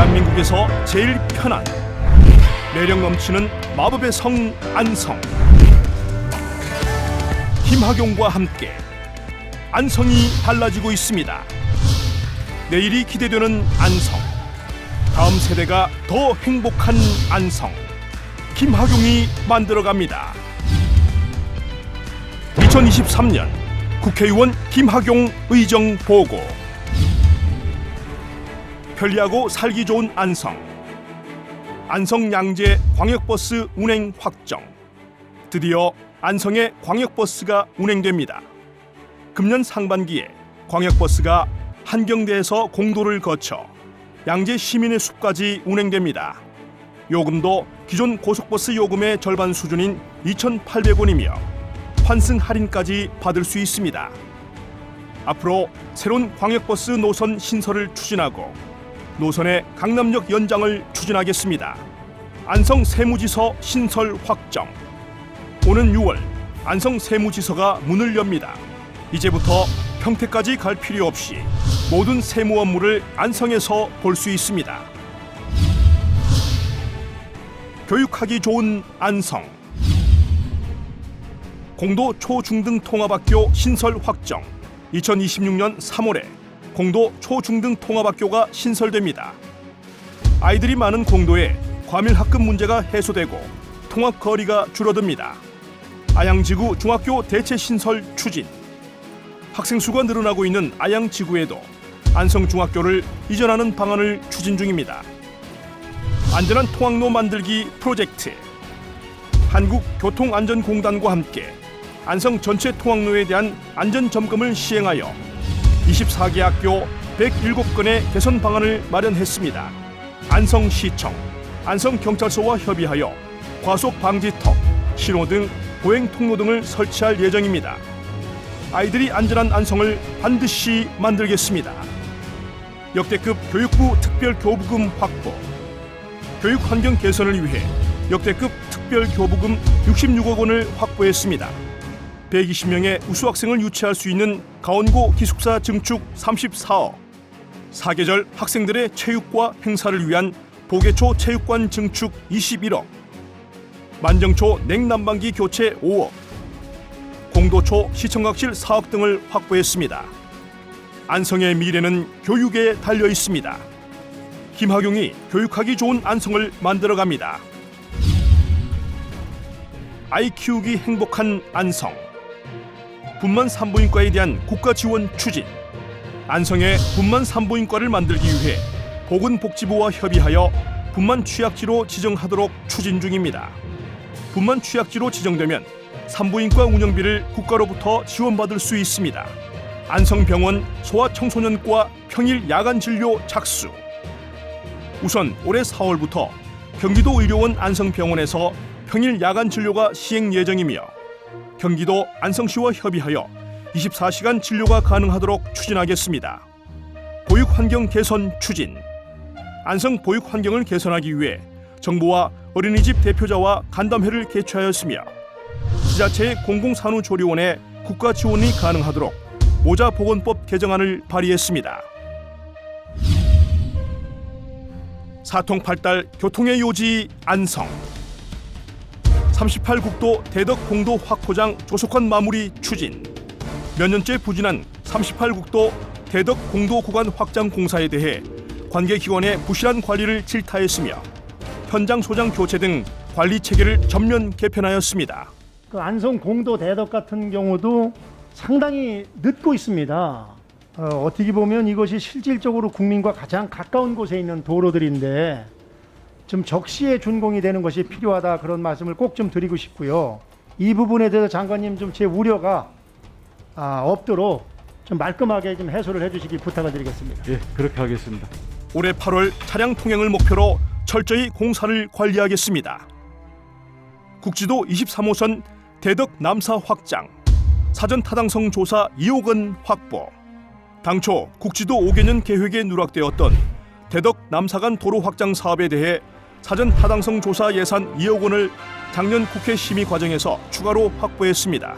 대한민국에서 제일 편한 매력 넘치는 마법의 성 안성. 김학용과 함께 안성이 달라지고 있습니다. 내일이 기대되는 안성. 다음 세대가 더 행복한 안성. 김학용이 만들어갑니다. 2023년 국회의원 김학용 의정 보고. 편리하고 살기 좋은 안성. 안성 양재 광역버스 운행 확정. 드디어 안성에 광역버스가 운행됩니다. 금년 상반기에 광역버스가 한경대에서 공도를 거쳐 양재 시민의 숲까지 운행됩니다. 요금도 기존 고속버스 요금의 절반 수준인 2,800원이며 환승 할인까지 받을 수 있습니다. 앞으로 새로운 광역버스 노선 신설을 추진하고 노선의 강남역 연장을 추진하겠습니다. 안성 세무지서 신설 확정. 오는 6월 안성 세무지서가 문을 엽니다. 이제부터 평택까지 갈 필요 없이 모든 세무 업무를 안성에서 볼 수 있습니다. 교육하기 좋은 안성. 공도 초중등 통합학교 신설 확정. 2026년 3월에 공도 초중등 통합학교가 신설됩니다. 아이들이 많은 공도에 과밀학급 문제가 해소되고 통학 거리가 줄어듭니다. 아양지구 중학교 대체 신설 추진. 학생 수가 늘어나고 있는 아양지구에도 안성중학교를 이전하는 방안을 추진 중입니다. 안전한 통학로 만들기 프로젝트. 한국교통안전공단과 함께 안성 전체 통학로에 대한 안전점검을 시행하여 24개 학교 107건의 개선 방안을 마련했습니다. 안성시청, 안성경찰서와 협의하여 과속 방지턱, 신호등, 보행 통로 등을 설치할 예정입니다. 아이들이 안전한 안성을 반드시 만들겠습니다. 역대급 교육부 특별교부금 확보. 교육 환경 개선을 위해 역대급 특별교부금 66억 원을 확보했습니다. 120명의 우수 학생을 유치할 수 있는 가원고 기숙사 증축 34억, 사계절 학생들의 체육과 행사를 위한 보계초 체육관 증축 21억, 만정초 냉난방기 교체 5억, 공도초 시청각실 4억 등을 확보했습니다. 안성의 미래는 교육에 달려 있습니다. 김학용이 교육하기 좋은 안성을 만들어갑니다. 아이 키우기 행복한 안성. 분만 산부인과에 대한 국가 지원 추진. 안성에 분만 산부인과를 만들기 위해 보건복지부와 협의하여 분만 취약지로 지정하도록 추진 중입니다. 분만 취약지로 지정되면 산부인과 운영비를 국가로부터 지원받을 수 있습니다. 안성병원 소아청소년과 평일 야간 진료 착수. 우선 올해 4월부터 경기도 의료원 안성병원에서 평일 야간 진료가 시행 예정이며 경기도 안성시와 협의하여 24시간 진료가 가능하도록 추진하겠습니다. 보육환경 개선 추진. 안성 보육환경을 개선하기 위해 정부와 어린이집 대표자와 간담회를 개최하였으며 지자체의 공공산후조리원에 국가 지원이 가능하도록 모자보건법 개정안을 발의했습니다. 사통팔달 교통의 요지 안성. 38국도 대덕 공도 확포장 조속한 마무리 추진. 몇 년째 부진한 38국도 대덕 공도 구간 확장 공사에 대해 관계기관의 부실한 관리를 질타했으며 현장 소장 교체 등 관리 체계를 전면 개편하였습니다. 그 안성 공도 대덕 같은 경우도 상당히 늦고 있습니다. 어떻게 보면 이것이 실질적으로 국민과 가장 가까운 곳에 있는 도로들인데 좀 적시에 준공이 되는 것이 필요하다, 그런 말씀을 꼭 좀 드리고 싶고요. 이 부분에 대해서 장관님 좀 제 우려가 없도록 좀 말끔하게 좀 해소를 해주시기 부탁을 드리겠습니다. 예, 그렇게 하겠습니다. 올해 8월 차량 통행을 목표로 철저히 공사를 관리하겠습니다. 국지도 23호선 대덕 남사 확장, 사전 타당성 조사 2억 원 확보. 당초 국지도 5개년 계획에 누락되었던 대덕 남사간 도로 확장 사업에 대해 사전 타당성 조사 예산 2억 원을 작년 국회 심의 과정에서 추가로 확보했습니다.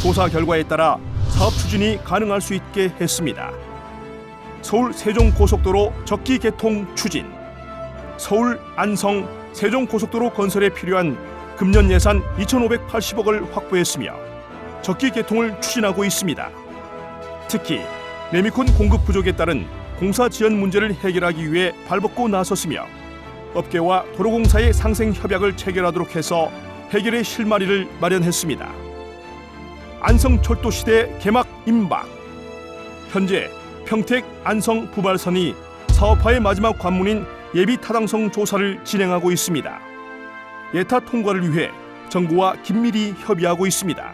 조사 결과에 따라 사업 추진이 가능할 수 있게 했습니다. 서울 세종고속도로 적기 개통 추진, 서울 안성 세종고속도로 건설에 필요한 금년 예산 2,580억을 확보했으며 적기 개통을 추진하고 있습니다. 특히 레미콘 공급 부족에 따른 공사 지연 문제를 해결하기 위해 발벗고 나섰으며 업계와 도로공사의 상생 협약을 체결하도록 해서 해결의 실마리를 마련했습니다. 안성 철도시대 개막 임박. 현재 평택 안성 부발선이 사업화의 마지막 관문인 예비 타당성 조사를 진행하고 있습니다. 예타 통과를 위해 정부와 긴밀히 협의하고 있습니다.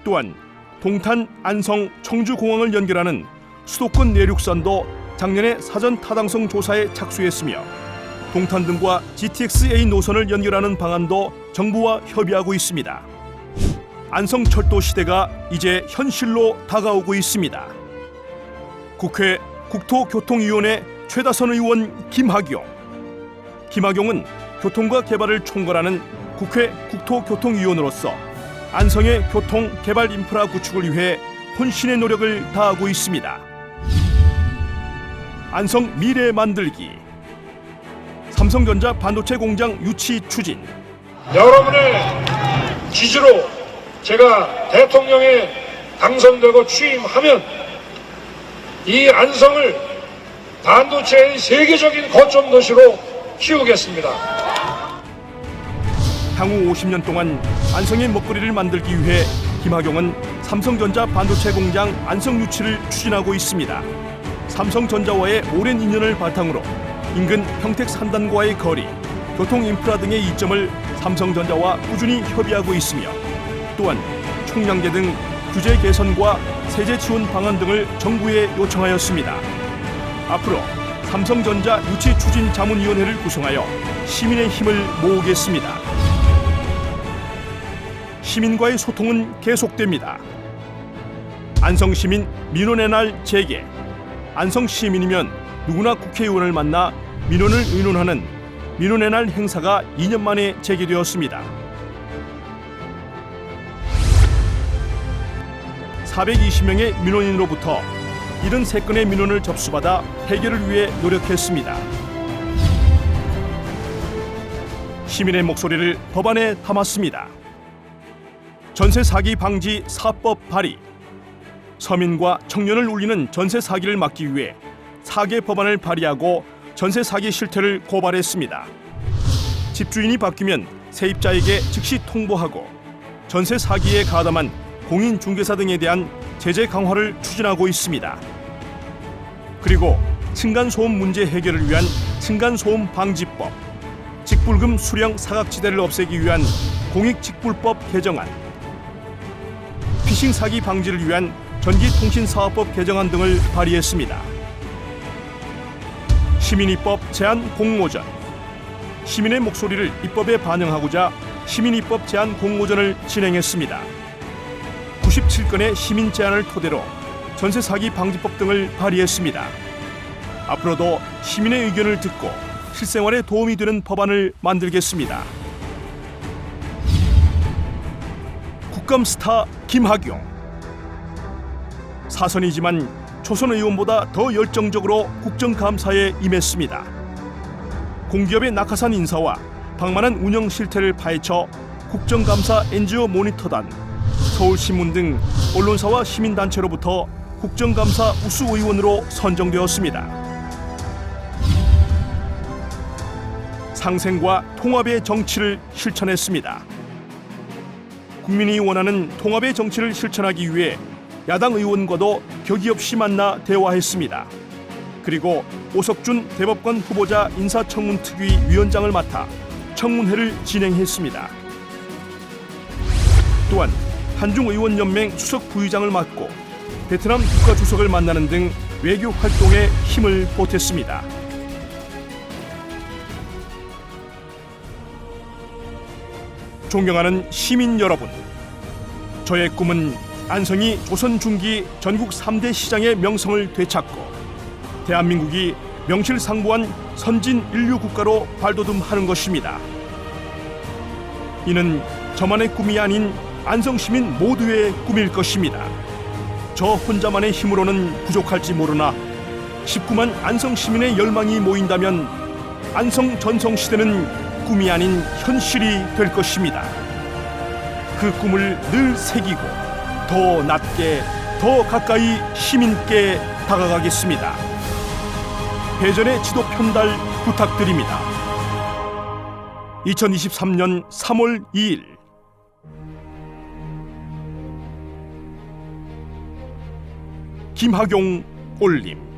또한 동탄 안성 청주공항을 연결하는 수도권 내륙선도 작년에 사전 타당성 조사에 착수했으며 동탄 등과 GTX-A 노선을 연결하는 방안도 정부와 협의하고 있습니다. 안성철도 시대가 이제 현실로 다가오고 있습니다. 국회 국토교통위원회 최다선 의원 김학용은 교통과 개발을 총괄하는 국회 국토교통위원으로서 안성의 교통 개발 인프라 구축을 위해 혼신의 노력을 다하고 있습니다. 안성 미래 만들기, 삼성전자 반도체 공장 유치 추진. 여러분의 지지로 제가 대통령에 당선되고 취임하면 이 안성을 반도체의 세계적인 거점 도시로 키우겠습니다. 향후 50년 동안 안성의 먹거리를 만들기 위해 김학용은 삼성전자 반도체 공장 안성 유치를 추진하고 있습니다. 삼성전자와의 오랜 인연을 바탕으로 인근 평택 산단과의 거리, 교통 인프라 등의 이점을 삼성전자와 꾸준히 협의하고 있으며 또한 총량제 등 규제 개선과 세제 지원 방안 등을 정부에 요청하였습니다. 앞으로 삼성전자 유치 추진 자문위원회를 구성하여 시민의 힘을 모으겠습니다. 시민과의 소통은 계속됩니다. 안성시민 민원의 날 재개. 안성시민이면 누구나 국회의원을 만나 민원을 의논하는 민원의 날 행사가 2년 만에 재개되었습니다. 420명의 민원인으로부터 73건의 민원을 접수받아 해결을 위해 노력했습니다. 시민의 목소리를 법안에 담았습니다. 전세 사기 방지 4법 발의. 서민과 청년을 울리는 전세 사기를 막기 위해 4개 법안을 발의하고 전세 사기 실태를 고발했습니다. 집주인이 바뀌면 세입자에게 즉시 통보하고 전세 사기에 가담한 공인중개사 등에 대한 제재 강화를 추진하고 있습니다. 그리고 층간소음 문제 해결을 위한 층간소음 방지법, 직불금 수령 사각지대를 없애기 위한 공익직불법 개정안, 피싱 사기 방지를 위한 전기통신사업법 개정안 등을 발의했습니다. 시민입법 제안 공모전. 시민의 목소리를 입법에 반영하고자 시민입법 제안 공모전을 진행했습니다. 97건의 시민 제안을 토대로 전세 사기 방지법 등을 발의했습니다. 앞으로도 시민의 의견을 듣고 실생활에 도움이 되는 법안을 만들겠습니다. 국감 스타 김학용. 사선이지만 초선 의원보다 더 열정적으로 국정감사에 임했습니다. 공기업의 낙하산 인사와 방만한 운영 실태를 파헤쳐 국정감사 NGO 모니터단, 서울신문 등 언론사와 시민단체로부터 국정감사 우수의원으로 선정되었습니다. 상생과 통합의 정치를 실천했습니다. 국민이 원하는 통합의 정치를 실천하기 위해 야당 의원과도 격의 없이 만나 대화했습니다. 그리고 오석준 대법관 후보자 인사청문특위 위원장을 맡아 청문회를 진행했습니다. 또한 한중의원연맹 수석 부의장을 맡고 베트남 국가주석을 만나는 등 외교 활동에 힘을 보탰습니다. 존경하는 시민 여러분, 저의 꿈은 안성이 조선 중기 전국 3대 시장의 명성을 되찾고 대한민국이 명실상부한 선진 인류 국가로 발돋움하는 것입니다. 이는 저만의 꿈이 아닌 안성 시민 모두의 꿈일 것입니다. 저 혼자만의 힘으로는 부족할지 모르나 19만 안성 시민의 열망이 모인다면 안성 전성시대는 꿈이 아닌 현실이 될 것입니다. 그 꿈을 늘 새기고 더 낮게 더 가까이 시민께 다가가겠습니다. 대전의 지도 편달 부탁드립니다. 2023년 3월 2일 김학용 올림.